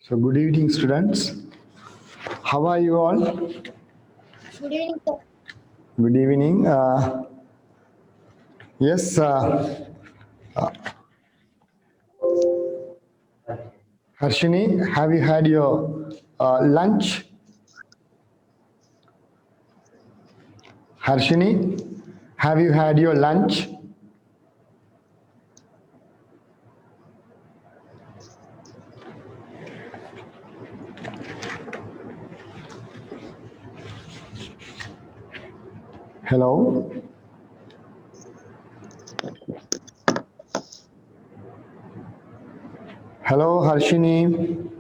So good evening, students. How are you all? Good evening, sir. Good evening. Yes, Harshini, have you had your lunch? Harshini, have you had your lunch? Hello? Hello, Harshini.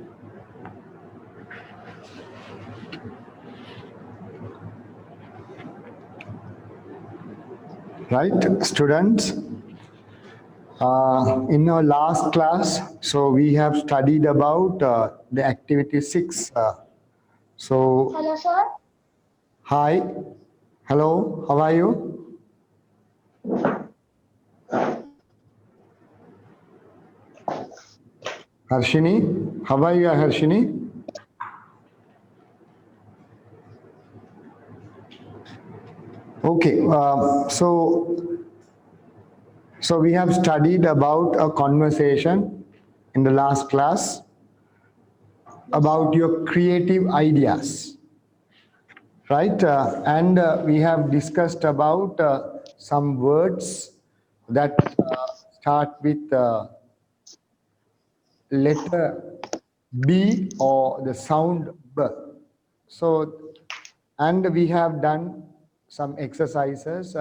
Right, students? In our last class, so we have studied about the activity 6. So, Hello, sir. hi. Hello, how are you? Harshini, how are you, Harshini? Okay, so we have studied about a conversation in the last class about your creative ideas, right? And we have discussed about some words that start with letter B or the sound B. So, and we have done some exercises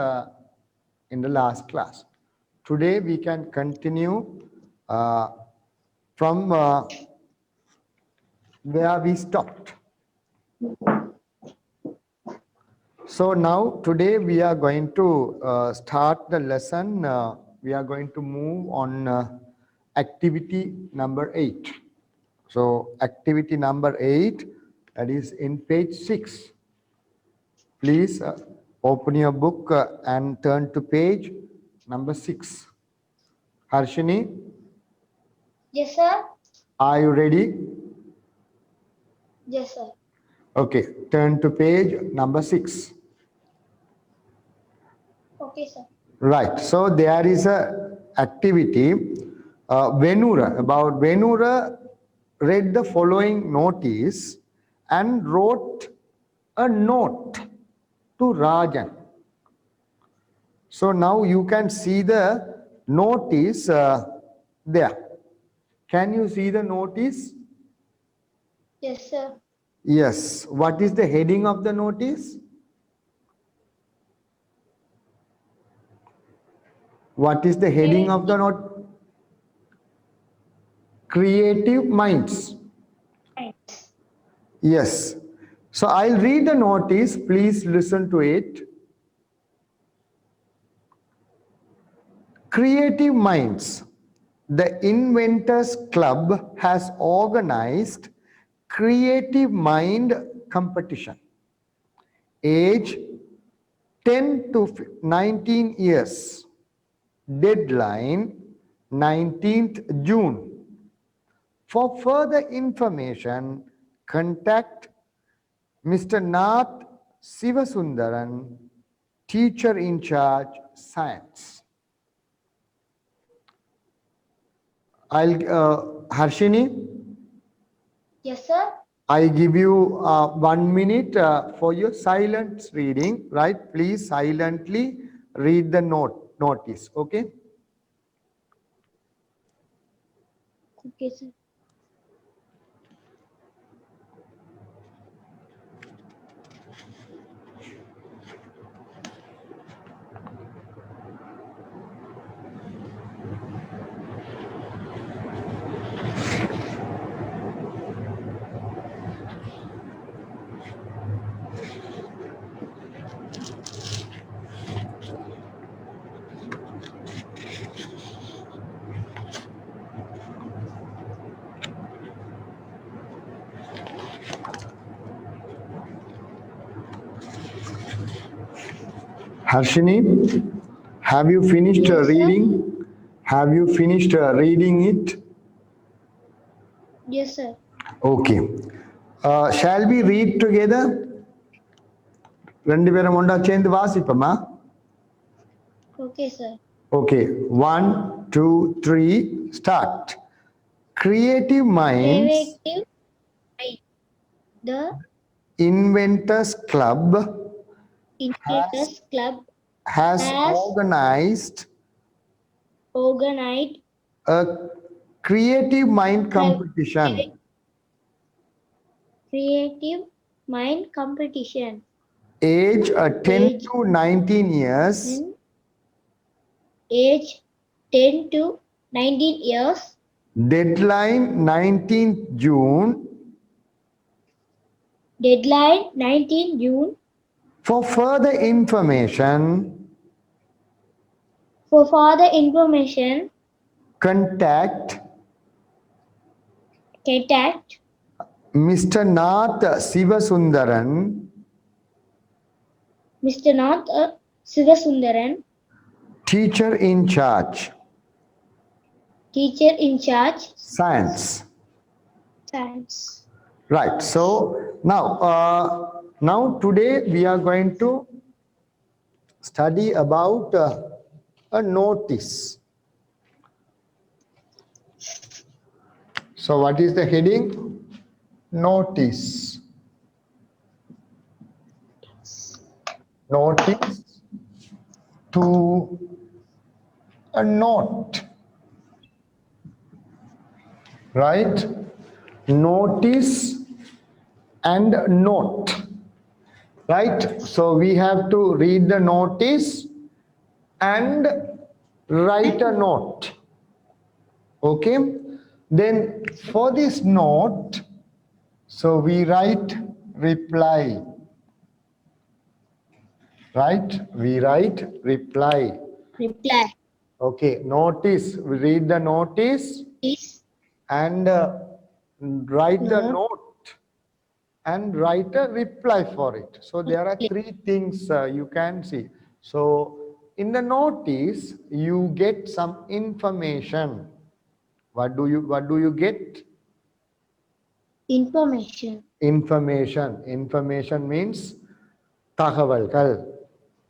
in the last class. Today we can continue from where we stopped. So now today we are going to start the lesson. We are going to move on activity number 8. So activity number 8, that is in page 6. Please open your book and turn to page number 6. Harshini, Yes, sir. are you ready? Yes, sir. Okay, turn to page number 6. Okay, sir. Right, so there is a activity. Venura read the following notice and wrote a note to Rajan. So now you can see the notice there. Can you see the notice? Yes, sir. Yes. What is the heading of the notice? What is the heading of the note? Creative minds. Yes. So I'll read the notice. Please listen to it. Creative minds. The Inventors Club has organized Creative Mind competition. Age 10 to 19 years. Deadline 19th June. For further information, contact Mr. Nath Sivasundaran, teacher in charge, science. Harshini, Yes, sir. I give you 1 minute for your silent reading, right? Please silently read the notice, okay? Okay, sir. Harshini, have you finished Yes, sir. reading? Have you finished reading it? Yes, sir. Okay. Shall we read together? ரெண்டு பேரும் ஒன்றா சேர்ந்து வாசிப்போமா? Okay, sir. Okay. 1, 2, 3, start. Creative minds, Creative mind. The Inventors Club Inventors Club has has organized organized a creative mind a competition. creative mind competition. Age 10 Age to 19 years. Age 10 to 19 years. Deadline 19th June. Deadline 19 June. For further information, For further information, contact contact Mr. Nath Sivasundaran, Mr. Nath Sivasundaran, teacher in charge, teacher in charge, science. science. Right. So now today we are going to study about a notice. So what is the heading? Notice. Notice to a note. Right? Notice and note. Right? So we have to read the notice and write a note. Okay? Then for this note, so we write reply. Right? We write reply. Reply Okay, notice. We read the notice is and write the Note. note and write a reply for it. So there are three things you can see. So in the notice, you get some information. What do you get? information. Information. Information means தகவல்கள்.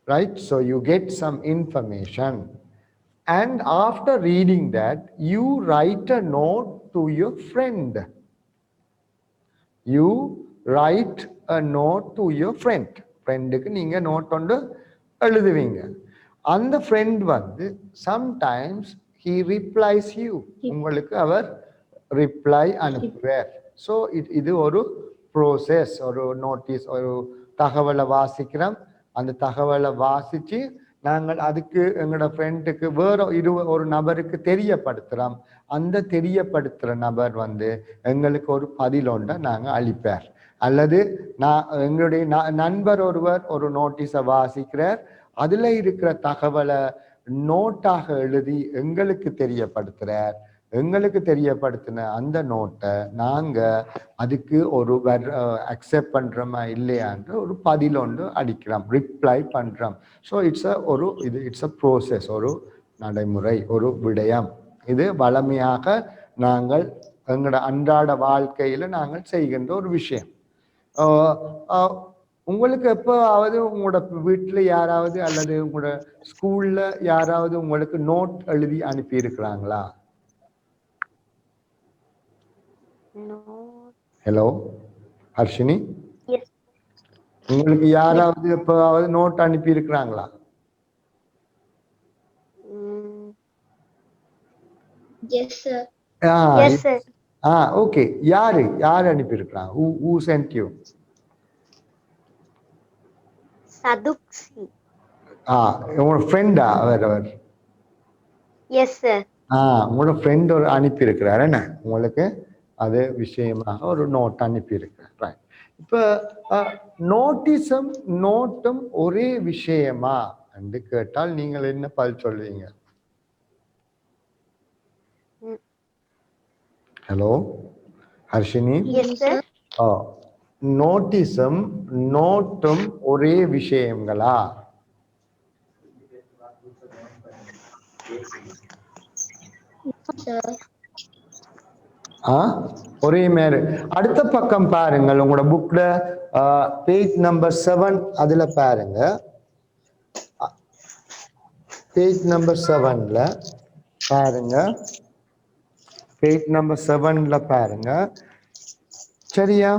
Right? So you get some information. And after reading that, you write a note to your friend. You write a note to your friend. ஃப்ரெண்டுக்கு நீங்க note ஒன்று எழுதுவீங்க. அந்த friend வந்து sometimes he replies you. உங்களுக்கு அவர் reply அனுப்புவார். So இது ஒரு process, ஒரு notice, ஒரு தகவலை வாசிக்கிறோம். அந்த தகவலை வாசிச்சு நாங்கள் அதுக்கு எங்களோட ஃப்ரெண்டுக்கு வேற ஒரு நபருக்கு தெரியப்படுத்துறோம். அந்த தெரியப்படுத்துற நபர் வந்து எங்களுக்கு ஒரு பதில் ஒன்றை நாங்க அளிப்பார். அல்லது எங்களுடைய நண்பர் ஒருவர் ஒரு நோட்டீஸை வாசிக்கிறார். அதுல இருக்கிற தகவலை நோட்டாக எழுதி எங்களுக்கு தெரியப்படுத்துறார். எங்களுக்கு தெரியப்படுத்தின அந்த நோட்டை நாங்க அதுக்கு ஒரு அக்செப்ட் பண்றோமா இல்லையான்ற ஒரு பதில் ஒன்று அடிக்கிறோம், ரிப்ளை பண்றோம். ஸோ இட்ஸ் அ ப்ரோசஸ், ஒரு நடைமுறை, ஒரு விடயம். இது வளமையாக நாங்கள் எங்களோட அன்றாட வாழ்க்கையில நாங்கள் செய்கின்ற ஒரு விஷயம். உங்களுக்கு எப்போவாவது உங்களோட வீட்டில் யாராவது அல்லது உங்களோட ஸ்கூல்ல யாராவது உங்களுக்கு நோட் எழுதி அனுப்பி இருக்கிறாங்களா? ஹலோ ஹர்ஷினி, உங்களுக்கு யாராவது எப்போவாவது நோட் அனுப்பி இருக்கிறாங்களா? Yes, sir. Yes, sir. Okay. யார் அனுப்பி இருக்கிறாங்க? Who sent you? Saduksi. உங்களோட ஃப்ரெண்டா அவர்? Yes sir. உங்களோட ஃப்ரெண்ட் ஒரு அனுப்பி இருக்கிறார் என்ன உங்களுக்கு அது விஷயமாக ஒரு நோட் அனுப்பி இருக்கிறார். இப்ப நோட்டீஸும் நோட்டும் ஒரே விஷயமா என்று கேட்டால் நீங்கள் என்ன பதில் சொல்வீங்க? ஹலோ ஹர்ஷினி. Yes sir. நோட்டீஸும் நோட்டும் ஒரே விஷயங்களா? ஒரே மாதிரி. அடுத்த பக்கம் பாருங்கள், உங்களோட புக்ல பேஜ் நம்பர் 7 அதுல பாருங்க. பேஜ் நம்பர் 7ல பாருங்க. பேஜ் நம்பர் 7ல பாருங்க. சரியா?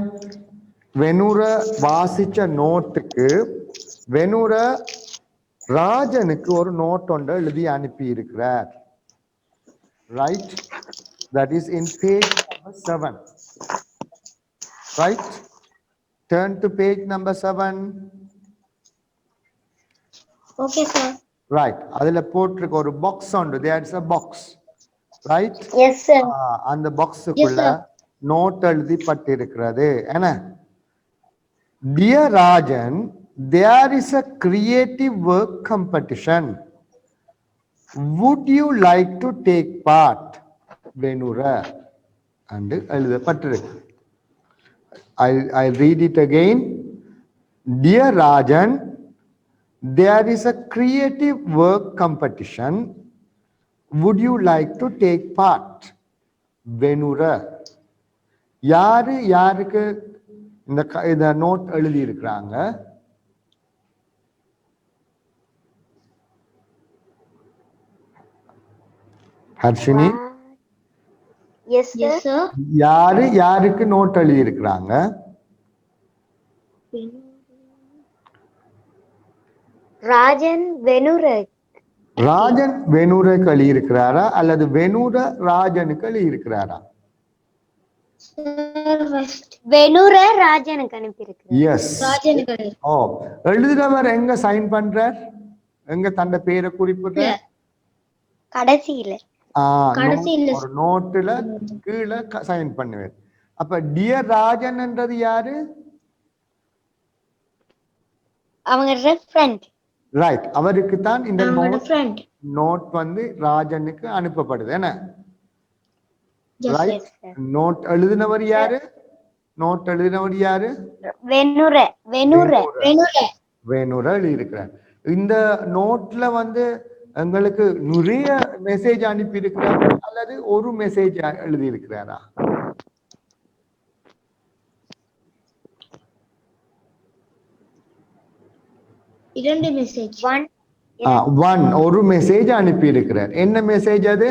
வெனுர வாசிச்ச நோட்டுக்கு வெனுர ராஜனுக்கு ஒரு நோட் ஒன்று எழுதி அனுப்பி இருக்கிறார். Right? That is in page number 7. Right? Turn to page number 7. Okay, sir. Right. அதுல போட்டிருக்க ஒரு பாக்ஸ் உண்டு. There is a box. Right? Yes, sir. அந்த பாக்ஸுக்குள்ள Yes, sir. நோட் எழுதிப்பட்டிருக்கிறது. என்ன? Dear Rajan, there is a creative work competition. Would you like to take part? Venura. And எழுதப்பட்டிருக்கு. I'll read it again. Dear Rajan, there is a creative work competition. Would you like to take part? Venura. யாரு யாருக்கு இந்த note எழுதி இருக்கிறாங்க? Harshini, Yes, sir. Yes, sir. யாரு யாருக்கு note எழுதி இருக்கிறாங்க? ராஜன் வெனுர. ராஜன் வெனுருக்கு எழுதி இருக்கிறாரா அல்லது வெனுர ராஜனுக்கு எழுதி இருக்கிறாரா? Sir, first. வெனுர ராஜனுக்கு அனுப்பியிருக்கிறார். எஸ். ராஜனுக்கு. ஓ, எழுதுறவர் எங்க சைன் பண்றார்? எங்க தன்னை பேரை குறிப்பிடுறார்? கடைசியில. கடைசியில. ஒரு நோட்டுல கீழே சைன் பண்ணுவார். அப்ப டியர் ராஜன் என்றது யாரு? அவங்க ரெஃபரண்ட். ரைட். அவருக்கு தான் இந்த அவங்களோட friend. நோட் வந்து ராஜனுக்கு அனுப்பப்படுது. என்ன? Yes, right. sir. நோட் எழுதினவர் யாரு? நோட் எழுதினவர் யாரு? வெனுர. வெனுர. வெனுர. வேணுர எழுதியிருக்கிறார். இந்த நோட்ல வந்து எங்களுக்கு நிறைய மெசேஜ் அனுப்பி இருக்கிறார் அல்லது ஒரு மெசேஜ் எழுதி இருக்கிறாரா? இரண்டு மெசேஜ். ஒன். ஒரு மெசேஜ் அனுப்பி இருக்கிறார். என்ன மெசேஜ் அது?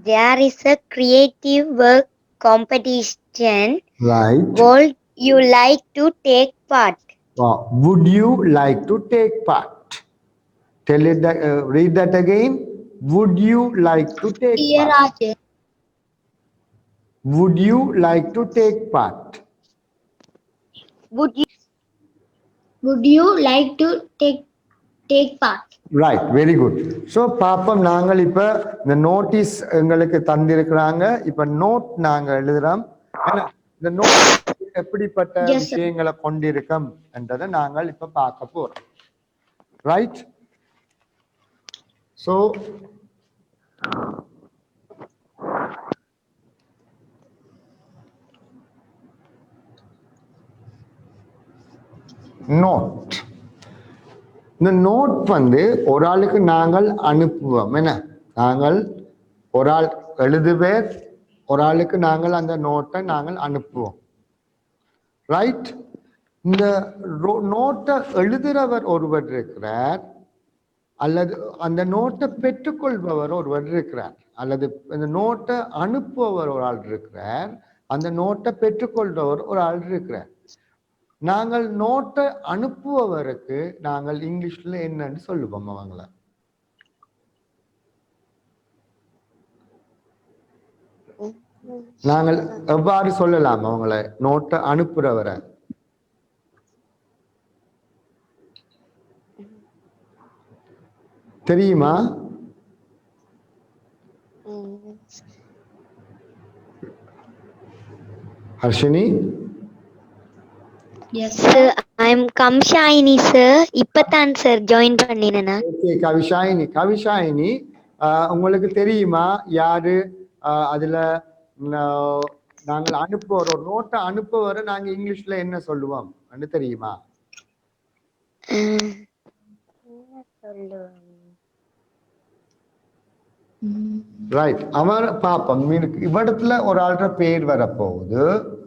There is a creative work competition. Right. Would you like to take part? Would you like to take part? Tell it that, read that again. Would you like to take Dear part? Rajan. Would you like to take part? Would Would you like to take part? Right, very good. So பாப்போம், நாங்கள் இப்ப இந்த notice எங்களுக்கு தந்திருக்கிறாங்க. இப்ப note நாங்க எழுதுறோம். இந்த note எப்படிப்பட்ட விஷயங்களை கொண்டிருக்கும் என்றதை நாங்கள் இப்ப பார்க்க போறோம். ரைட். ஸோ நோட், இந்த நோட் வந்து ஒரு ஆளுக்கு நாங்கள் அனுப்புவோம். என்ன? நாங்கள் ஒரு ஆள் எழுதுவேர், ஒரு ஆளுக்கு நாங்கள் அந்த நோட்டை நாங்கள் அனுப்புவோம். ரைட். இந்த நோட்டை எழுதுறவர் ஒருவர் இருக்கிறார், அல்லது அந்த நோட்டை பெற்றுக்கொள்பவர் ஒருவர் இருக்கிறார், அல்லது அந்த நோட்டை அனுப்புபவர் ஒரு ஆள் இருக்கிறார், அந்த நோட்டை பெற்றுக்கொள்பவர் ஒரு ஆள் இருக்கிறார். நாங்கள் நோட்டை அனுப்புபவருக்கு நாங்கள் இங்கிலீஷ்ல என்னன்னு சொல்லுவோம் அவங்கள? நாங்கள் எவ்வாறு சொல்லலாம் அவங்கள? நோட்டை அனுப்புறவரை தெரியுமா? Harshini? Yes, sir. I'm Kamshayini, sir. இப்பதான் sir join பண்ணினேனா. ஓகே, கவிஷாயினி. கவிஷாயினி, உங்களுக்கு தெரியுமா யாரு அதுல நாங்கள் அனுப்புவோம், ஒரு நோட்டை அனுப்புவரை நாங்க இங்கிலீஷ்ல என்ன சொல்லுவோம் தெரியுமா? ரைட் அவர் பாப்போம் இவ்விடத்துல ஒரு ஆள்ற பேர் வரப்போகுது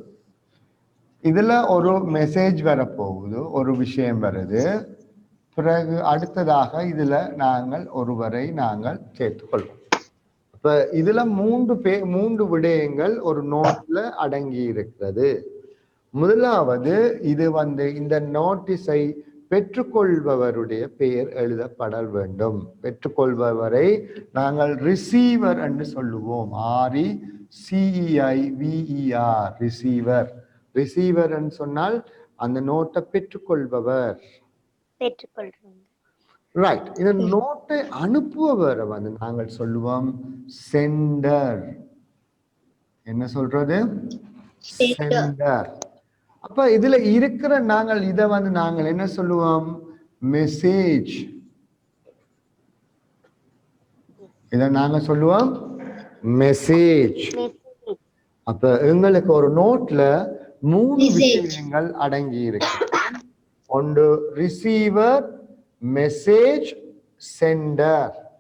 இதுல ஒரு மெசேஜ் வரப்போகுது ஒரு விஷயம் வருது பிறகு அடுத்ததாக இதுல நாங்கள் ஒருவரை நாங்கள் சேர்த்துக்கொள்வோம் இப்ப இதுல மூன்று விடயங்கள் ஒரு நோட்ல அடங்கி இருக்கிறது முதலாவது இது இந்த நோட்டீஸை பெற்றுக்கொள்பவருடைய பெயர் எழுதப்பட வேண்டும் பெற்றுக்கொள்பவரை நாங்கள் ரிசீவர் என்று சொல்லுவோம் RECEIVER ரிசீவர் ரிசீவர் என்று சொன்னால் அந்த நோட்டை பெற்றுக்கொள்பவர் ரைட் இந்த நோட்டை அனுப்புபவரை நாங்கள் சொல்லுவோம் சென்டர் என்ன சொல்றது சென்டர் அப்ப இதுல இருக்கிற நாங்கள் இதை நாங்கள் என்ன சொல்லுவோம் மெசேஜ் இத நாங்க சொல்லுவோம் மெசேஜ் அப்ப எங்களுக்கு ஒரு நோட்ல 3 விஷயங்கள் அடங்கி இருக்கு ஒன்று ரிசீவர் மெசேஜ் சென்டர்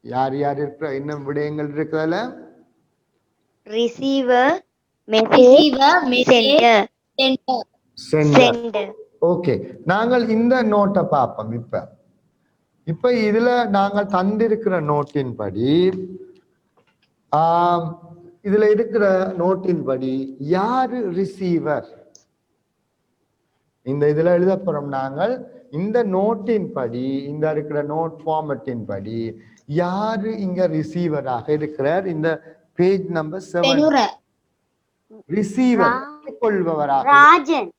யார் யார் இருக்கிற என்ன விடயங்கள் இருக்குதுல ரிசீவர் மெசேஜ் சென்டர் ஓகே நாங்கள் இந்த நோட்டை பார்ப்போம் இப்ப இதுல நாங்கள் தந்திருக்கிற நோட்டின் படி இதுல இருக்கிற நோட்டின் படி யாரு ரிசீவர் இந்த இதுல எழுத போறோம் நாங்கள் இந்த நோட்டின் படி இந்த இருக்கிற நோட் ஃபார்மட்டின் படி யாரு இங்க ரிசீவராக இருக்கிறார் இந்த பேஜ் நம்பர் 7 ரிசீவர் கொள்பவராக ராஜன்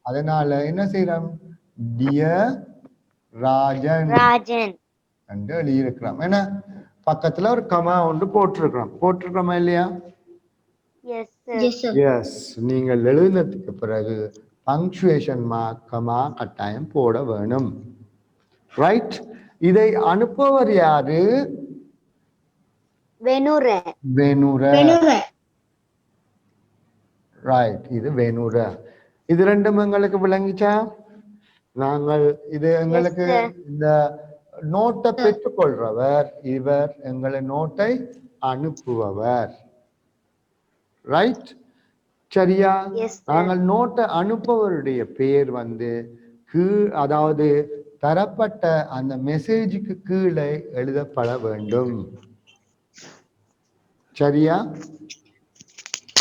அதனால என்ன செய்யறோம் டியர் ராஜன் என்று எழுதியிருக்கிறோம் ஏன்னா பக்கத்துல ஒரு கமா ஒன்று போட்டிருக்கிறோமா இல்லையா எஸ் நீங்கள் எழுதினதுக்கு பிறகு பங்க்சுவேஷன் மார்க் கமா கட்டாயம் போட வேணும் ரைட் இதை அனுப்புவர் யாரு வெனுர ரைட் இது வெனுர இது ரெண்டும் எங்களுக்கு விளங்கிச்சா நாங்கள் இது எங்களுக்கு இந்த நோட்டை பெற்றுக்கொள்றவர் இவர் எங்களை நோட்டை அனுப்புபவர் ரைட் சரியா நாங்கள் நோட்டை அனுப்புவருடைய பெயர் அதாவது தரப்பட்ட அந்த மெசேஜுக்கு கீழே எழுதப்பட வேண்டும் சரியா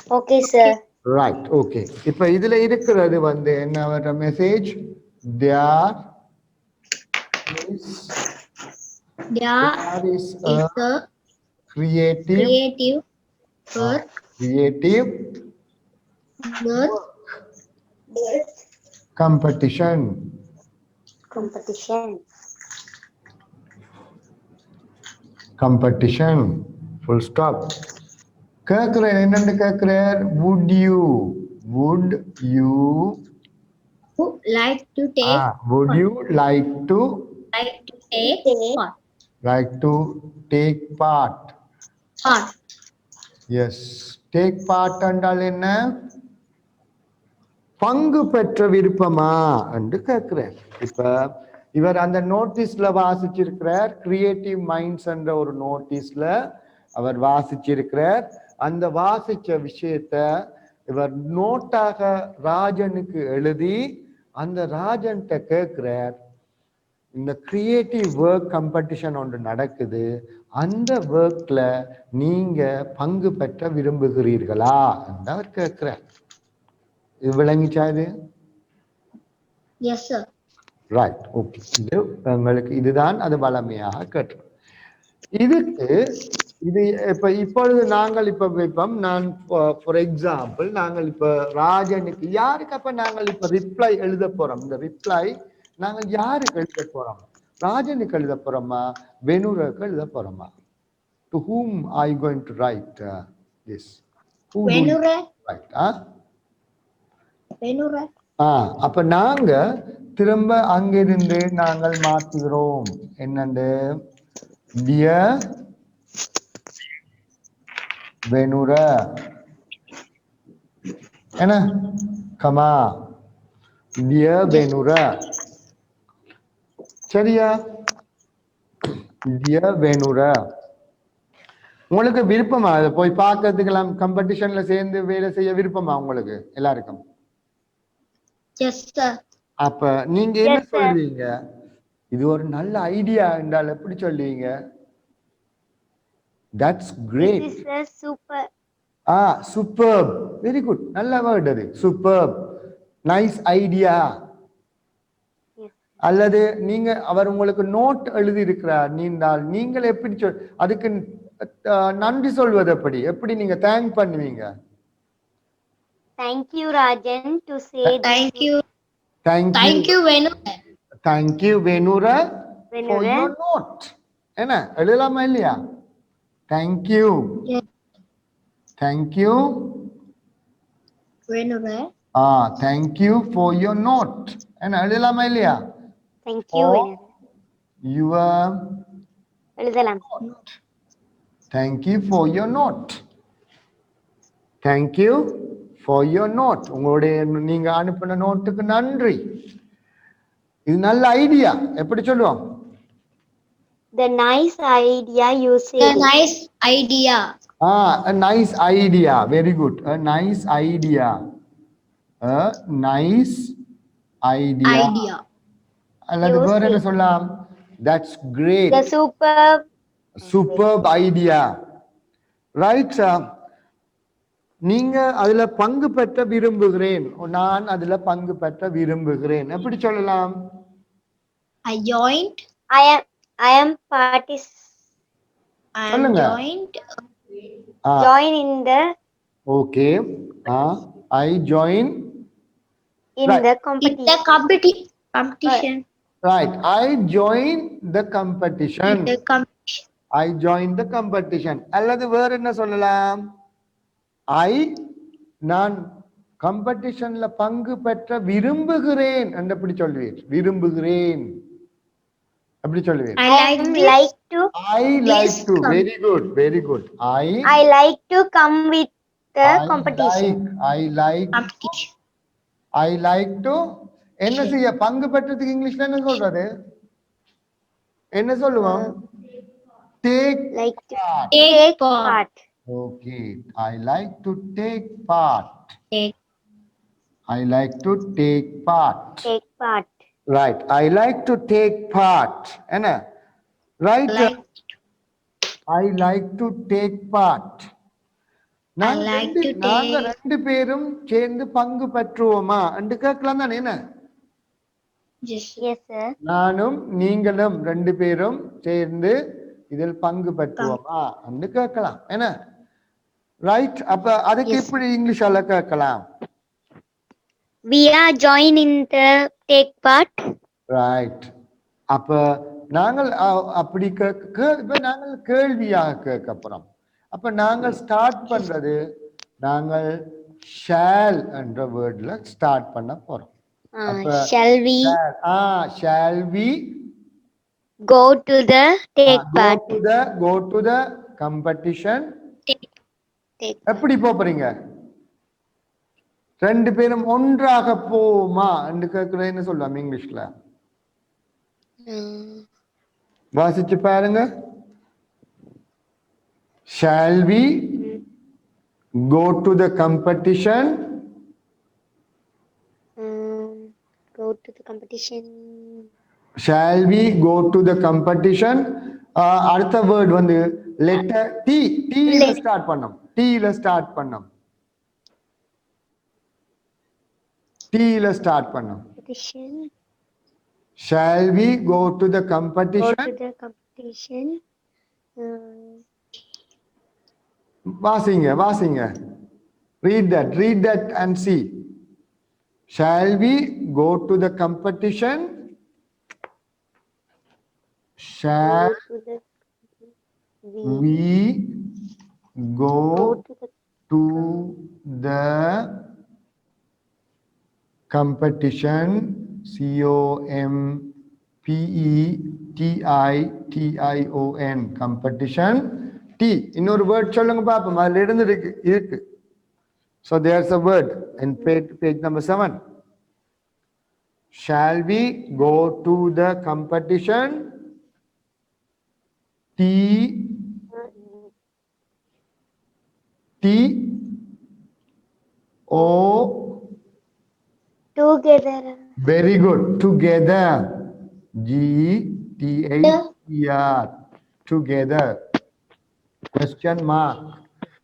ஓகே சார் ரைட் ஓகே இப்ப இதுல இருக்கிறது என்ன வர message there is a creative work competition full stop கேக்குறேன் என்னன்னு கேக்குறேன் would you like to take part yes take part என்றால் என்ன பங்கு பெற்ற விருப்பமா என்று கேட்கிறார் இப்ப இவர் அந்த நோட்டீஸ்ல வாசிச்சிருக்கிறார் கிரியேட்டிவ் மைண்ட்ஸ் என்ற ஒரு நோட்டீஸ்ல அவர் வாசிச்சிருக்கிறார் அந்த வாசிச்ச விஷயத்த இவர் நோட்டாக ராஜனுக்கு எழுதி அந்த ராஜன்கிட்ட கேட்கிறார் இந்த கிரியேட்டிவ் ஒர்க் காம்படிஷன் ஒன்று நடக்குது அந்த ஒர்க்ல நீங்க பங்கு பெற்ற விரும்புகிறீர்களா என்று அவர் கேட்கிறார் இது விளங்கிச்சா இது எஸ் சார் ரைட் ஓகே இது உங்களுக்கு இதுதான் அது வளமையாக கேட்டு இதுக்கு இது இப்பொழுது நாங்கள் வைப்போம் நான் ஃபார் எக்ஸாம்பிள் நாங்கள் ராஜனுக்கு யாருக்கு அப்ப நாங்கள் ரிப்ளை எழுத போறோம் இந்த ரிப்ளை நாங்கள் யாருக்கு எழுத போறோம் ராஜனுக்கு எழுத போறோமா வெனுருக்கு எழுத போறோமா to whom are you going to write this வெனுர அப்ப நாங்க திரும்ப அங்கிருந்து நாங்கள் மாற்றுகிறோம் என்னண்டு டியர் வெனுர என்ன கமா டியர் வெனுர சரியா Dear Venura, உங்களுக்கு விருப்பமா அதை போய் பார்க்கறதுக்கெல்லாம் காம்படிஷன்ல சேர்ந்து வேலை செய்ய விருப்பமா உங்களுக்கு எல்லாருக்கும்? Yes, sir. அப்ப நீங்க என்ன Yes, sir. சொல்வீங்க? இது ஒரு நல்ல ஐடியா என்றால் எப்படி சொல்லுவீங்க? That's This great. is a super. Superb. Very good. நல்ல வேர்ட் அது. Superb. Nice idea. Yes. அல்லது நீங்க அவர் உங்களுக்கு நோட் எழுதி இருக்கிறார் நீண்டால் நீங்கள் எப்படி அதுக்கு நன்றி சொல்வது எப்படி எப்படி நீங்க தேங்க் பண்ணுவீங்க? Thank you, Rajan, to say Thank you. Thank Thank you. you, Venu. Thank you Venura for Venura. your note. என்ன எழுதலாமா இல்லையா? Thank you. Yes, Thank you. Venu. Thank you for your note. என்ன எழுதலாமா இல்லையா? Thank you, Oh. Venura. Your எழுதலாம். Thank you for your note. Thank you for your note. உங்களுடைய நீங்க அனுப்பின நோட்டுக்கு நன்றி. இது நல்ல ஐடியா. எப்படி சொல்லுவோம்? The nice idea you A said. nice idea. A nice idea. Very good. A nice idea. A nice idea. Idea. அல்லது You வேற என்ன said. சொல்லலாம்? That's great. The superb. Superb idea. Right? நீங்க அதுல பங்கு பெற்ற விரும்புகிறேன். நான் அதுல பங்கு பெற்ற விரும்புகிறேன். எப்படி சொல்லலாம்? I joined. I am partic. I am சொல்லுங்க. joined. Join in the Okay. I join. in Right. the In competition. the competition. Right. I join the competition. In the competition. I join the competition. அல்லது வேற என்ன சொல்லலாம்? நான் காம்படிஷன்ல பங்கு பெற்ற விரும்புகிறேன் என்று எப்படி சொல்வீர்? விரும்புகிறேன் எப்படி சொல்வீர்? I like am this. like to. I like This to. Very good. Very good. I like to come with the competition. I like Competition. I like to என்ன செய்ய பங்கு பெற்றதுக்கு இங்கிலீஷ்ல என்ன சொல்றது? என்ன சொல்லுவோம்? Take Like to part. Take part. part. Okay. I like to take part. Take. I like to take part. Take part. Right. I like to take part. என்ன? Right. Like. I like to take part. I like to நாங்க take. ரெண்டு பேரும் சேர்ந்து பங்கு பெற்றுவோமா என்று கேட்கலாம் தானே என்ன? Yes. Yes, sir. நானும் நீங்களும் ரெண்டு பேரும் சேர்ந்து இதில் பங்கு பெற்றுவோமா என்று கேட்கலாம் என்ன? ரைட். அப்ப அதுக்கு Yes. எப்படி இங்கிலீஷால கேட்கலாம்? We are join in the take part. Right. அப்ப நாங்கள் அப்படி இப்ப நாங்கள் கேள்வியாக கேட்க போறோம். அப்ப நாங்கள் ஸ்டார்ட் பண்றது நாங்கள் ஷால் என்ற வேர்ட்ல ஸ்டார்ட் பண்ண போறோம். Shall we shall we go to the take part? go to the competition. Take. எப்படி போறீங்க? ரெண்டு பேரும் ஒன்றாக போமா என்று கேட்கிறது என்ன சொல்லுவாங்க இங்கிலீஷ்ல? வாசிச்சு பாருங்க. Shall we go to the competition? Go to the competition. Shall we go to the competition? அடுத்த வேர்ட் வந்து லெட்டர் டி. ல ஸ்டார்ட் பண்ணோம். ல ஸ்டார்ட் பண்ணோம். ல ஸ்டார்ட் பண்ணோம். Competition. Shall we go to the competition? Go to the competition. வாசிங்க. Read that and see. Shall we go to the competition? Shall Go to the. we go to the. to the competition? COMPETITION competition. T இன்னொரு word சொல்லுங்க பாப்போம். அதுல இருந்து இருக்கு. So there's a word in page number 7. Shall we go to the competition? T T O. Together. Very good. Together. G-T-H-E-R. Together. Question mark.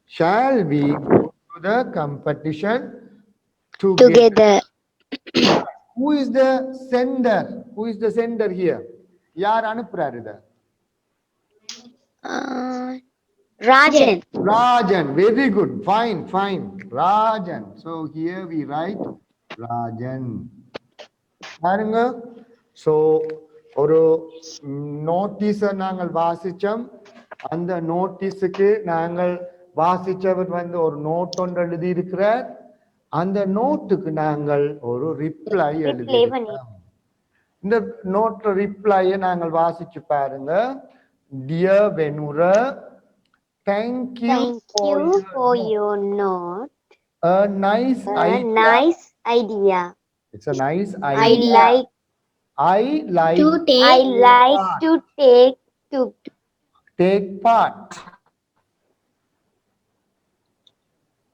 Shall we go to the competition together? Together. Who is the sender? Who is the sender here? யார் அனுப்புறாரு இத? Rajan. Rajan. Very good. Fine, fine. Rajan. So here we write Rajan. பாருங்க. So ஒரு நோட்டீஸை நாங்கள் வாசிச்சோம். அந்த நோட்டீஸுக்கு நாங்கள் வாசிச்சவர் வந்து ஒரு நோட் ஒன்று எழுதி இருக்கிறார். அந்த நோட்டுக்கு நாங்கள் ஒரு ரிப்ளை எழுதியிருக்கோம். இந்த நோட் ரிப்ளையை நாங்கள் வாசிச்சு பாருங்க. Dear Venura, thank you for your note. A nice idea. It's a nice I idea. like I like To take part.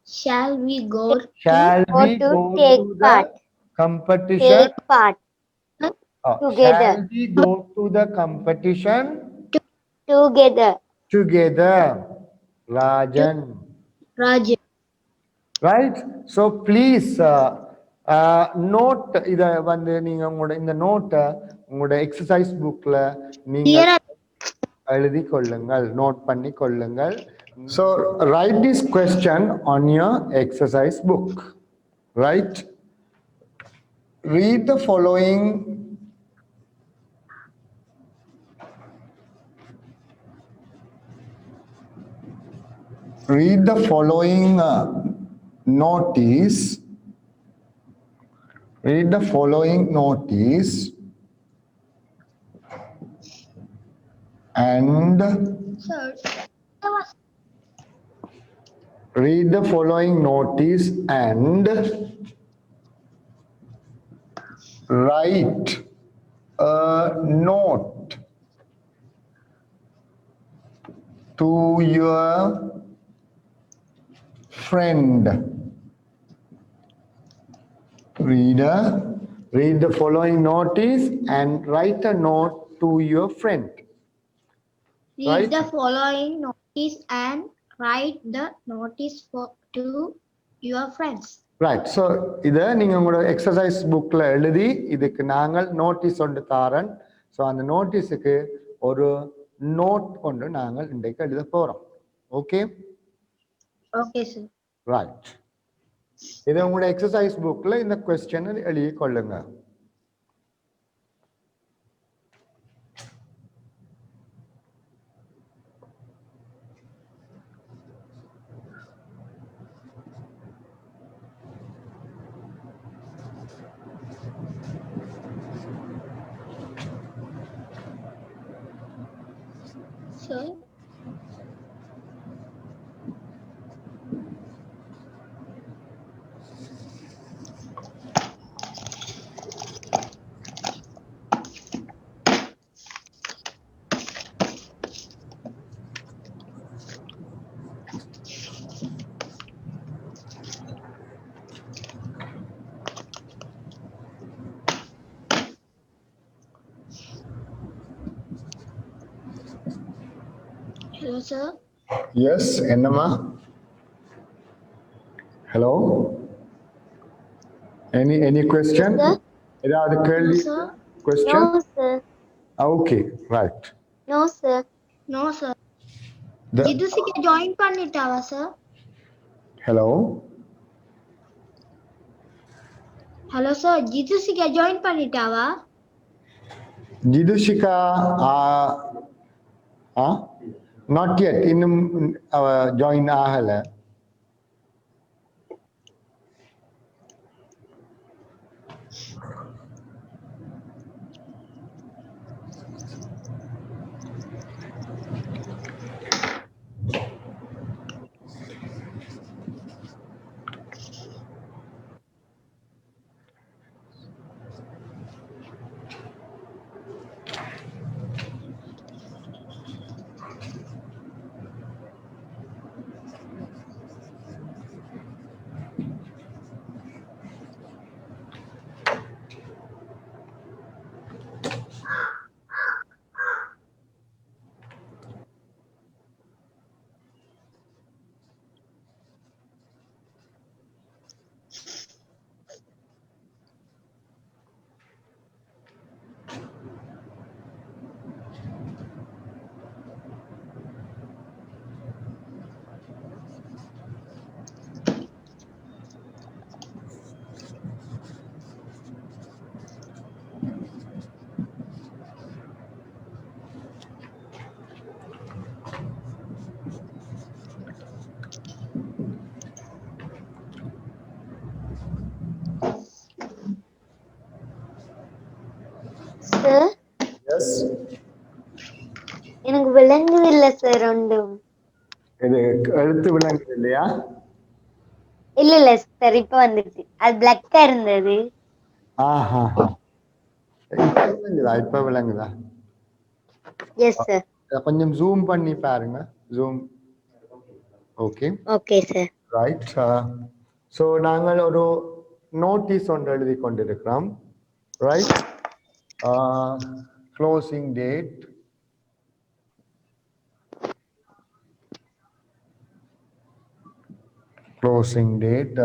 Shall we go Shall we to go take to part. the competition? Take part. Together. Shall we go to the competition Together. together? Rajan. Rajan? Right? So please note இத வந்து நீங்க உங்களோட இந்த நோட்டை உங்களோட exercise புக்ல நீங்க எழுதி கொள்ளுங்கள், நோட் பண்ணி கொள்ளுங்கள். So write this question on your exercise book. Right? Read the following notice. Read the following notice and read the following notice and write a note to your friend. Reader, read the following notice and write a note to your friend. Read Right? the following notice and write the notice to your friends. Right. So இத நீங்க உங்களோட exercise புக்ல எழுதி இதுக்கு நாங்கள் notice ஒன்று தாரன். So அந்த நோட்டீஸுக்கு ஒரு நோட் ஒன்று நாங்கள் இன்றைக்கு எழுத போறோம். ஓகே? Okay, sir. ரைட். இதை உங்களோட எக்ஸசைஸ் புக்ல இந்த கொஸ்டின் எழுதி கொள்ளுங்க. Sir. Hello, sir. Yes, என்னம்மா? Hello? Any question? ஏதாவது கேள்வி? No, sir. Question? No, sir. Okay, right. No, sir. No, sir. The, Jidusika join பண்ணிட்டாவா, sir? hello? Hello, sir. Jidusika join பண்ணிட்டாவா? Jidushika, not yet. இன்னும் join ஆகல. Sir Yes. எனக்கு விளங்குது இல்ல sir ஒன்றும். இது எழுத்து விளங்குது இல்லையா? இல்ல சார் இப்ப வந்துச்சு. அது பிளாக்கா இருந்தது. ஆஹா. இப்ப விளங்குதா? Yes sir. கொஞ்சம் ஜூம் பண்ணி பாருங்க. Zoom. Okay. Okay sir. Right. So நாங்கள் ஒரு நோட்டீஸ் ஒன்று எழுதி கொண்டிருக்கிறோம். Right. Closing date. Closing date.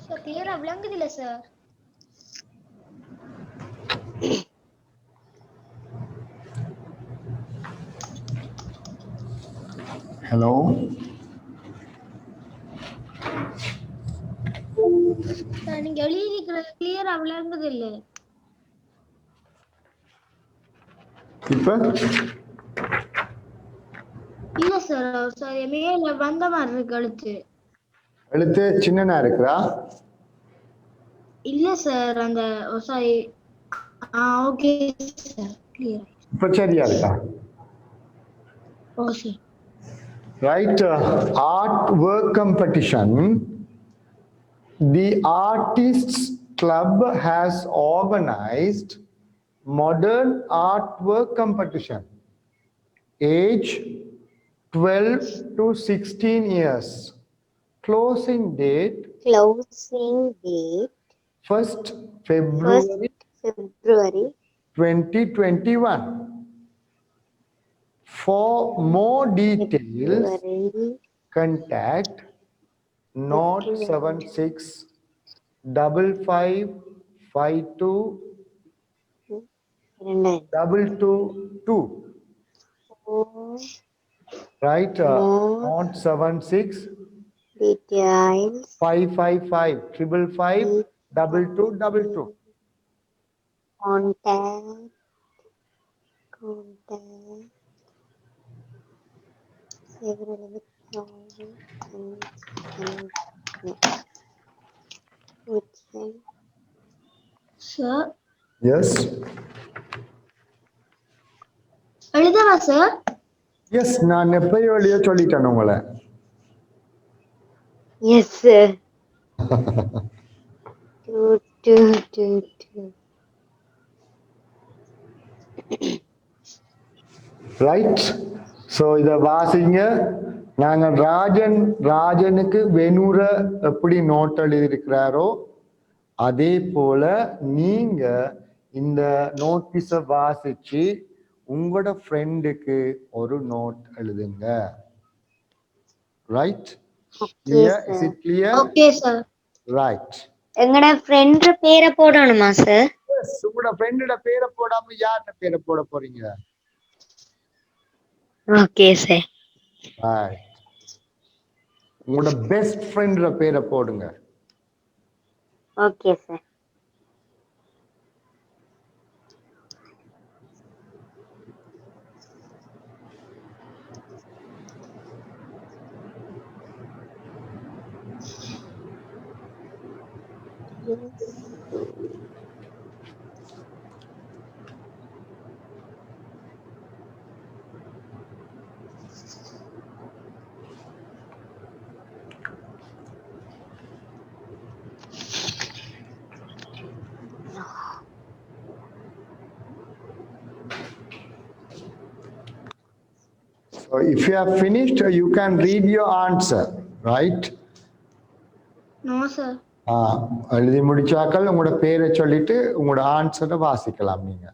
Sir கிளியரா விளங்குது இல்ல சார்? Hello. சார் நீங்க எழுதிக்கிறது கிளியரா விளங்குது இல்ல? இப்ப இல்ல சார். சார் மேல வந்த மாதிரி இருக்கு எழுத்து. எழுத்து சின்னனா இருக்குதா? இல்ல சார் அந்த சாரி. Okay sir clear. இப்ப சரியா இருக்கா? ஓ sir. Right. Art work competition. The Artists Club has organized modern artwork competition. Age 12 to 16 years. Closing date Closing date 1st February 1st February 2021. For more details, February contact Note 76 55 52 222. Right? Note 76 details 555 555 2222. contact several sir Yes. எழுதவா sir? Yes, நான் எப்பயும் வெளியே சொல்லிட்டேன் உங்களை. Yes sir. 222. Right. So இதை வாசிங்க. நாங்கள் ராஜனுக்கு வெனூர எப்படி நோட் எழுதியிருக்கிறாரோ அதே போல நீங்க இந்த நோட்டீஸை வாசிச்சு உங்களோட ஃப்ரெண்டுக்கு ஒரு நோட் எழுதுங்க. Right? Clear? Is it clear? Okay sir. Right. எங்கட ஃப்ரெண்ட் பேரை போடணுமா சார்? Yes, உங்களோட ஃப்ரெண்டோட பேரை போடாம யார்கிட்ட பேரை போட போறீங்க? Okay sir. Right. உங்களோட பெஸ்ட் ஃப்ரெண்டோட பேரை போடுங்க. Okay sir. So if you have finished, you can read your answer, right? No sir. எழுதி முடிச்சாக்கள் உங்களோட பேரை சொல்லிட்டு உங்களோட ஆன்சரை வாசிக்கலாம் நீங்க.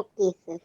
Okay sir.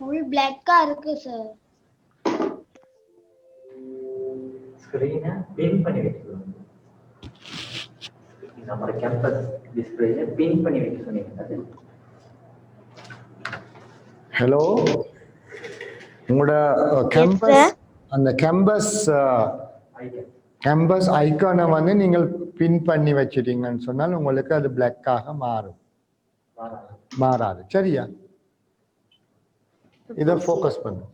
ஃபுல் பிளாக்கா இருக்கு சார். ஸ்கிரீனை பின் பண்ணி வைக்கணும். நம்மளோட கேம்பஸ் டிஸ்பிளேல பின் பண்ணி வைக்க சொன்னீங்க. ஹலோ, உங்களோட கேம்பஸ் அந்த கேம்பஸ் ஐகானை வந்து நீங்கள் பின் பண்ணி வச்சிட்டீங்கன்னு சொன்னால் உங்களுக்கு அது பிளாக்காக மாறாது. சரியா? இதை ஃபோக்கஸ் பண்ணு.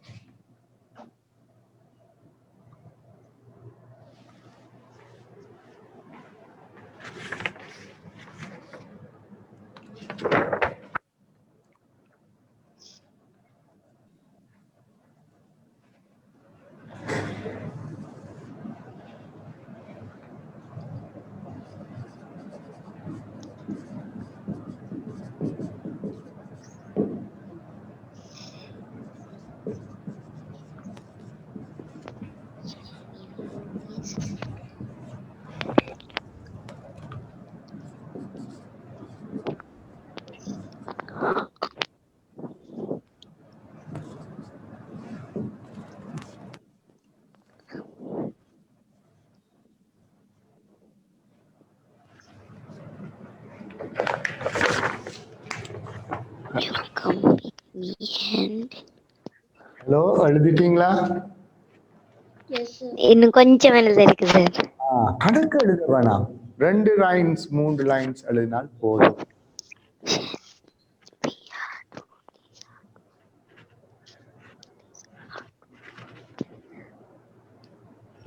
ஹலோ, எழுதிட்டீங்களா? இன்னும் கொஞ்சம் எழுத இருக்கு சார். கணக்கு எழுத வேணாம். 2 லைன்ஸ் 3 லைன்ஸ் எழுதினால் போதும்.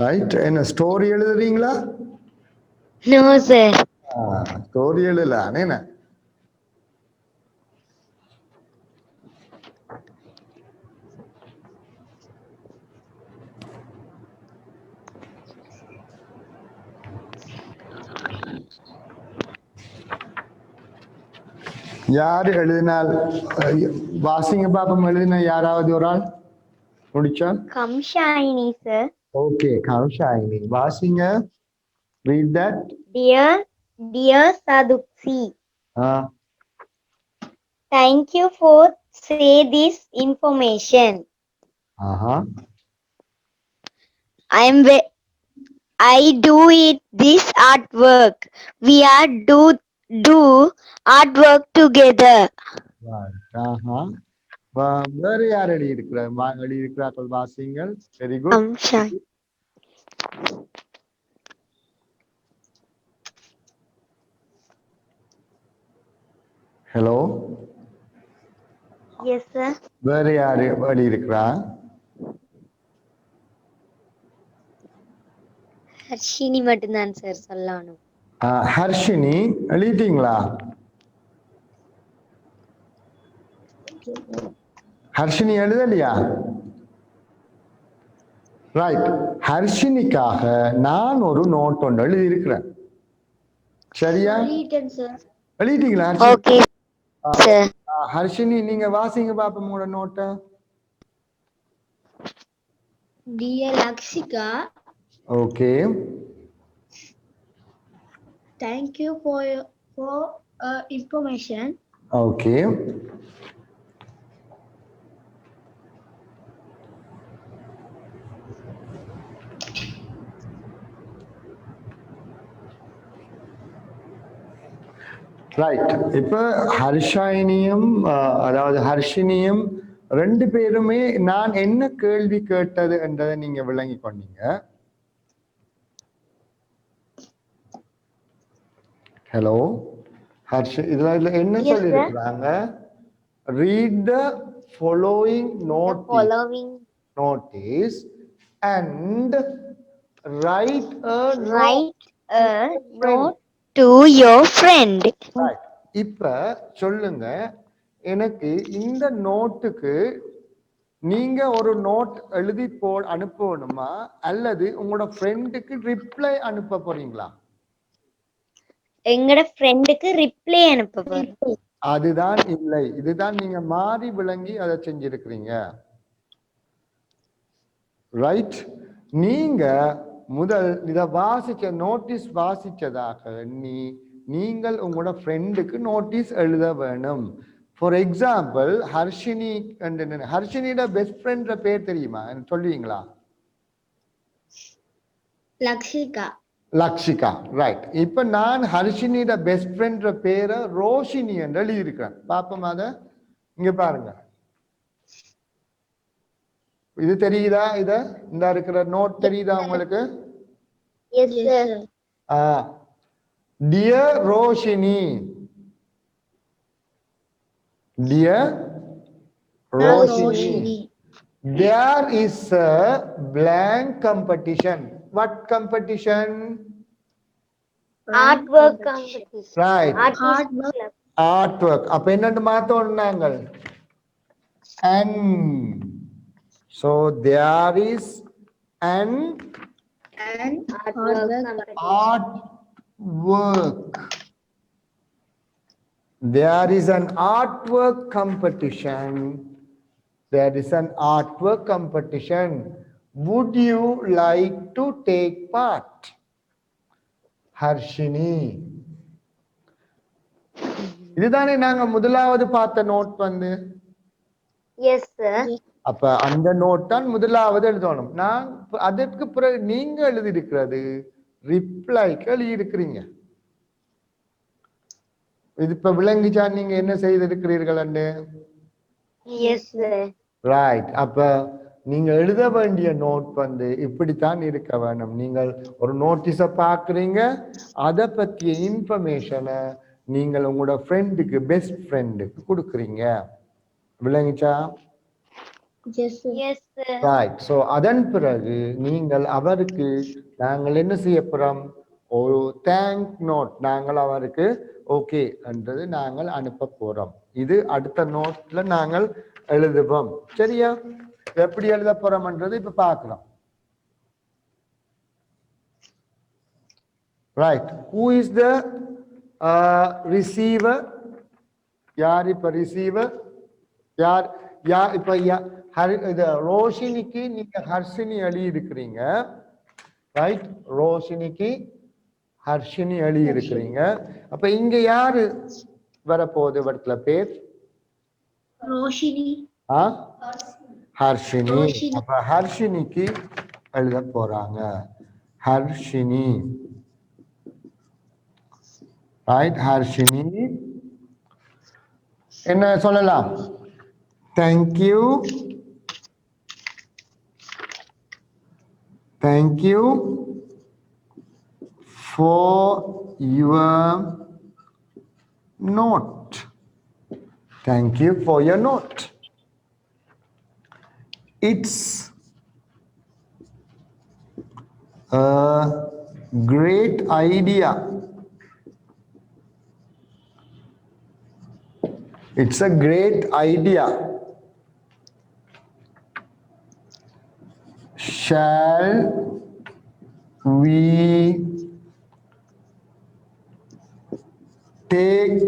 ரைட். என்ன ஸ்டோரி எழுதுறீங்களா? No sir. ஸ்டோரி எழுதல. என்ன யார் எழுதினால் வாசிங்க பாப்பம். எழுதின யாராவது ஒரு ஆள் முடிச்சா? கம்ஷாயினி சார். ஓகே, கம்ஷாயினி வாசிங்க. Read that. Dear Sadupsi. Thank you for say this information. I do it this artwork. We are do artwork together. வேறு யார் எழுதியிருக்கிறார்கள் வாசிங்கள். Very good. Hello. Yes sir. வேறு யார் எழுதியிருக்கிறா? ஹர்ஷினி மட்டும்தான் சார் சொல்லணும். ஹர்ஷினி எழுதிட்டீங்களா? ஹர்ஷினி எழுதலையா? ரைட். ஹர்ஷினிக்காக நான் ஒரு நோட் ஒன்று எழுதி இருக்கிறேன். சரியா? எழுதிட்டீங்களா? Okay sir. ஹர்ஷினி நீங்க வாசிங்க பாப்போம் உங்களோட நோட்டை. Dear Lakshika. Okay. Thank you for information. Okay. Right. இப்ப ஹர்ஷாயினியும் அதாவது ஹர்ஷினியும் 2 பேருமே நான் என்ன கேள்வி கேட்டது என்றதை நீங்க விளங்கி கொண்டீங்க. ஹலோ ஹர்ஷ, இதுல என்ன சொல்லி இருக்கிறாங்க? Read the following notice and write a note to your friend. Right. இப்ப சொல்லுங்க, எனக்கு இந்த நோட்டுக்கு நீங்க ஒரு நோட் எழுதி அனுப்பணுமா அல்லது உங்களோட ஃப்ரெண்டுக்கு ரிப்ளை அனுப்ப போறீங்களா? எங்கட ஃப்ரெண்டுக்கு ரிப்ளை அனுப்ப போறோம். அதுதான் இல்லை, இதுதான் நீங்க மாறி விளங்கி அதை செஞ்சிருக்கிறீங்க. ரைட். நீங்க முதல் இதை நோட்டீஸ் வாசிச்சதாக நீங்கள் உங்களோட ஃப்ரெண்டுக்கு நோட்டீஸ் எழுத வேணும். ஃபார் எக்ஸாம்பிள் ஹர்ஷினி ஹர்ஷினியோட பெஸ்ட் ஃப்ரெண்ட் பேர் தெரியுமா சொல்லுவீங்களா? Lakshika. லக்ஷிகா, ரைட். இப்ப நான் ஹர்ஷினியோட பெஸ்ட் ஃப்ரெண்ட் பேரை ரோஷினி என்று எழுதியிருக்கிறேன். பாப்போம் அத. இங்க பாருங்க, இது தெரியுதா? இந்த இருக்கிற நோட் தெரியுதா உங்களுக்கு? Yes, sir. Dear Roshini, dear Roshini, there is a blank competition. What competition? Artwork competition. Right, Artwork club. artwork. அப்ப என்னன்னு மாத்தோம் நாங்கள்? And so there is an Artwork competition. artwork. There is an artwork competition. There is an artwork competition. Would you like to take part? Harshini. இதுதானே நாங்க முதலாவது பார்த்த note வந்து. Yes, sir. அப்ப அந்த நோட் தான் முதலாவது எழுதணும். நான் அதற்கு பிறகு நீங்க எழுதி இருக்கிறது ரிப்ளைக்கு எழுதி இருக்கிறீங்க. இது இப்ப விளங்கிச்சா நீங்க என்ன செய்திருக்கிறீர்கள்? Yes, sir. ரைட். அப்ப நீங்க எழுத வேண்டிய நோட் வந்து இப்படித்தான் இருக்க வேணும். நீங்கள் ஒரு நோட்டீஸை பார்க்குறீங்க, அதை பற்றிய இன்ஃபர்மேஷனை நீங்கள் உங்களோட ஃப்ரெண்டுக்கு, பெஸ்ட் ஃப்ரெண்டுக்கு கொடுக்குறீங்க. விளங்கிச்சா? Yes, sir. Yes, sir. Right. So அதன் பிறகு நீங்கள் அவருக்கு நாங்கள் என்ன செய்ய போறோம்? ஒரு தேங்க் நோட் நாங்கள் அவருக்கு ஓகே என்றது நாங்கள் அனுப்ப போறோம். இது அடுத்த நோட்ல நாங்கள் எழுதுவோம். சரியா? எப்படி எழுத போறோம்ன்றது இப்ப பார்க்கலாம். Right. Who is the receiver? யார் இப்ப ரிசீவர்? யார் இப்ப இது ரோஷினிக்கு நீங்க ஹர்ஷினி எழுதி இருக்கிறீங்க. ரைட். ரோஷினிக்கு ஹர்ஷினி எழுதி இருக்கிறீங்க. அப்ப இங்க யாரு வரப்போகுது இடத்துல பேர்? Roshini. ஹர்ஷினி. ரோஷினி. அப்ப ஹர்ஷினிக்கு எழுத போறாங்க. ஹர்ஷினி. ரைட். ஹர்ஷினி என்ன சொல்லலாம்? Thank you, thank you for your note. Thank you for your note. It's a great idea. It's a great idea. Shall we take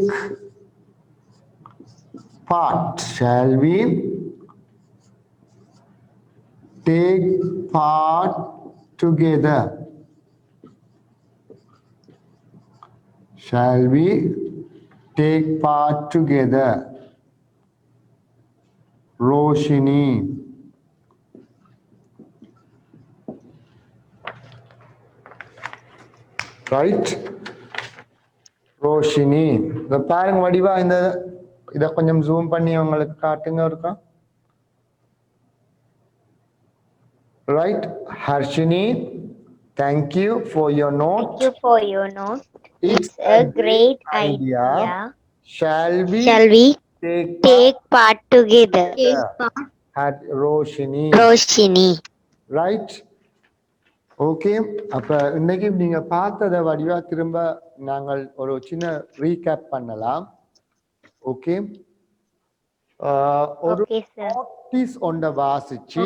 part? Shall we take part together? Shall we take part together? Roshini. Right? Roshini. இத பாருங்க வடிவா, இத கொஞ்சம் zoom பண்ணி உங்களுக்கு காட்டுங்க இருக்கா. Right. Harshini, thank you for your note. Thank you for your note. It's a great idea. Shall we take part together? Take part. Roshini. Roshini. Right. Okay. அப்ப இன்னைக்கு நீங்க பார்த்தத வடிவா திரும்ப நாங்கள் ஒரு சின்ன ரீகேப் பண்ணலாம். ஓகே. ஒரு நோட்டீஸ் ஒன்றை வாசிச்சு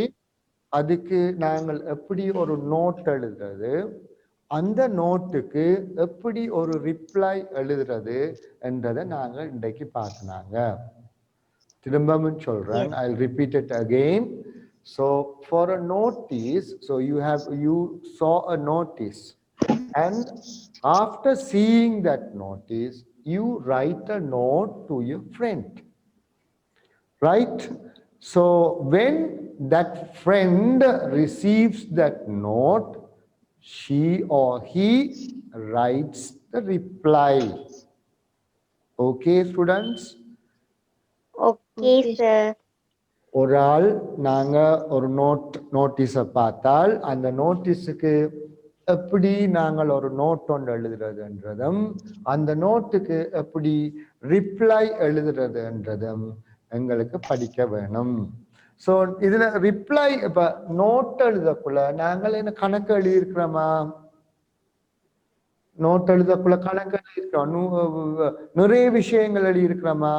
அதுக்கு நாங்கள் எப்படி ஒரு நோட் எழுதுறது, அந்த நோட்டுக்கு எப்படி ஒரு ரிப்ளை எழுதுறது என்றதை நாங்கள் இன்றைக்கு பார்த்தாங்க. திரும்பவும் சொல்றேன். I'll repeat it again. So for a notice, so you saw a notice, and after seeing that notice, you write a note to your friend. right? So when that friend receives that note, she or he writes the reply. Okay, students? Okay, Okay. sir. ஒரு ஆள் நாங்க ஒரு நோட்டீஸை பார்த்தால் அந்த நோட்டீஸுக்கு எப்படி நாங்கள் ஒரு note ஒன்று எழுதுறதுன்றதும் அந்த நோட்டுக்கு எப்படி ரிப்ளை எழுதுறதுன்றதும் எங்களுக்கு படிக்க வேணும். ஸோ இதுல ரிப்ளை இப்ப நோட் எழுதக்குள்ள நாங்கள் என்ன கணக்கு எழுதியிருக்கிறோமா? நோட் எழுதக்குள்ள கணக்கு எழுதியிருக்கிறோம், நிறைய விஷயங்கள் எழுதியிருக்கிறோமா?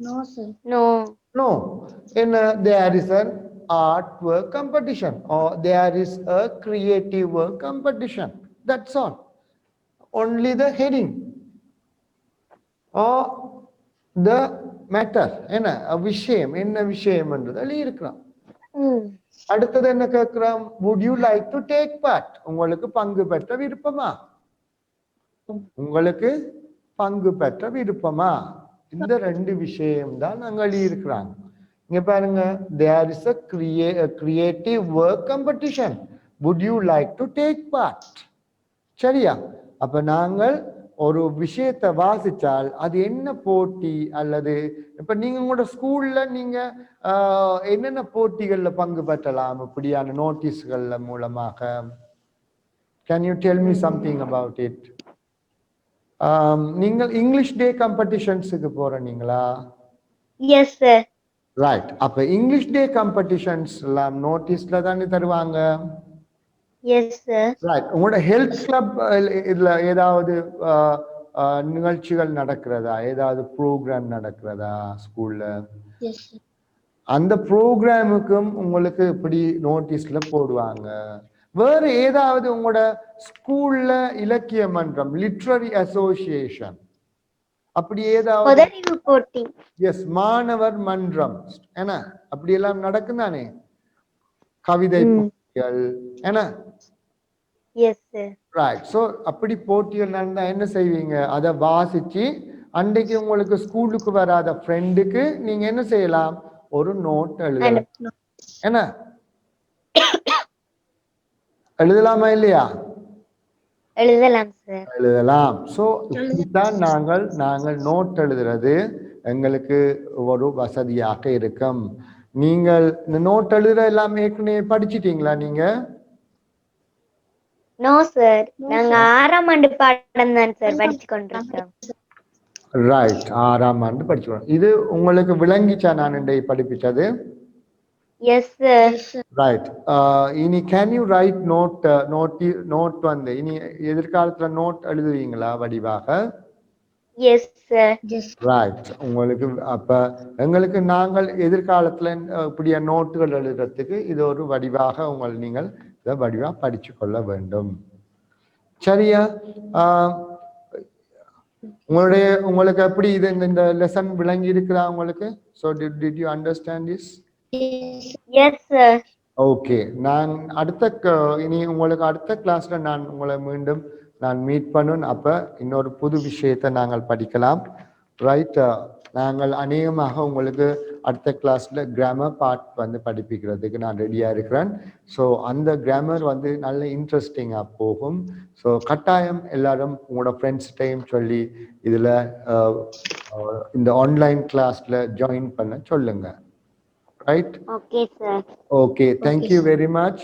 No, sir. No. No. There is an artwork competition or there is a creative work competition. That's all. Only the heading or the matter. A விஷயம் என்ன விஷயம்ன்றது எழுதியிருக்கிறோம். அடுத்தது என்ன கேட்கிறோம்? Would you like to take part? உங்களுக்கு பங்கு பெற்ற விருப்பமா? உங்களுக்கு பங்கு பெற்ற விருப்பமா? இந்த ரெண்டு விஷயம் தான் நாங்க எழுதியிருக்கிறாங்க. இங்க பாருங்க, there is a creative work competition. Would you like to take part? சரியா? அப்ப நாங்கள் ஒரு விஷயத்தை வாசிச்சால் அது என்ன போட்டி, அல்லது இப்ப நீங்க உங்களோட ஸ்கூல்ல நீங்க என்னென்ன போட்டிகள்ல பங்கு பெற்றலாம் இப்படியான நோட்டீஸ்கள்ல மூலமாக? Can you tell me something about it? நீங்கள் இங்கிலீஷ் டே காம்படிஷன்ஸுக்கு போறீங்களா? Yes, sir. ரைட். அப்ப இங்கிலீஷ் டே காம்படிஷன்ஸ் எல்லாம் நோட்டீஸ்ல தானே தருவாங்க. Yes, sir. ரைட். உங்களோட ஹெல்த் கிளப் இதுல ஏதாவது நிகழ்ச்சிகள் நடக்கிறதா? ஏதாவது ப்ரோக்ராம் நடக்கிறதா ஸ்கூல்ல? Yes, sir. அந்த ப்ரோக்ராமுக்கும் உங்களுக்கு இப்படி நோட்டீஸ்ல போடுவாங்க. வேற ஏதாவது உங்களோட ஸ்கூல்ல இலக்கிய மன்றம், லிட்ரரி அசோசியேஷன், அப்படி ஏதாவது? பொதறிவு போட்டி. எஸ், மாணவர் மன்றம் என்ன அப்படி எல்லாம் நடக்குதானே? கவிதை போட்டிகள் என்ன? Yes, sir. ரைட். ஸோ அப்படி போட்டிகள் நடந்தா என்ன செய்வீங்க? அதை வாசிச்சு அன்றைக்கு உங்களுக்கு ஸ்கூலுக்கு வராத ஃப்ரெண்டுக்கு நீங்க என்ன செய்யலாம்? ஒரு நோட் எழுதலாம். என்ன எழுதலாமா இல்லையா? எழுதலாம் சார். எழுதலாம். ஸோ இப்படித்தான் நாங்கள் நோட் எழுதுறது எங்களுக்கு ஒரு வசதியாக இருக்கும். நீங்கள் இந்த நோட் எழுதுற எல்லாம் ஏற்கனவே படிச்சிட்டீங்களா நீங்க? நோ சார், நாங்க 6ஆம் ஆண்டு பாடம் தான் சார் படிச்சு கொண்டிருக்கோம். ரைட், 6ஆம் ஆண்டு படிச்சுக்கணும். இது உங்களுக்கு விளங்கிச்சா நான் இன்றைக்கு படிப்பிச்சது? Yes, sir. ரைட். இனி கேன் யூ ரைட் நோட் வந்து இனி எதிர்காலத்துல நோட் எழுதுவீங்களா வடிவாக? Yes, sir. Yes. ரைட். உங்களுக்கு அப்ப எங்களுக்கு நாங்கள் எதிர்காலத்துல இப்படிய நோட்டுகள் எழுதுறதுக்கு இது ஒரு வடிவாக நீங்கள் இதை வடிவா படிச்சு கொள்ள வேண்டும். சரியா? உங்களுக்கு எப்படி இது இந்த லெசன் விளங்கி இருக்குதா உங்களுக்கு? So did you understand this? Yes, sir. Okay. நான் இனி உங்களுக்கு அடுத்த கிளாஸ்ல நான் உங்களை மீண்டும் மீட் பண்ணுவேன். அப்ப இன்னொரு புது விஷயத்தை நாங்கள் படிக்கலாம். ரைட். நாங்கள் அநேகமாக உங்களுக்கு அடுத்த கிளாஸ்ல கிராமர் பார்ட் வந்து படிப்பிக்கிறதுக்கு நான் ரெடியா இருக்கிறேன். ஸோ அந்த கிராமர் வந்து நல்ல இன்ட்ரெஸ்டிங்கா போகும். ஸோ கட்டாயம் எல்லாரும் உங்களோட ஃப்ரெண்ட்ஸ்டையும் சொல்லி இதுல இந்த ஆன்லைன் கிளாஸ்ல ஜாயின் பண்ண சொல்லுங்க. Right? Okay, sir. Okay, thank you very much.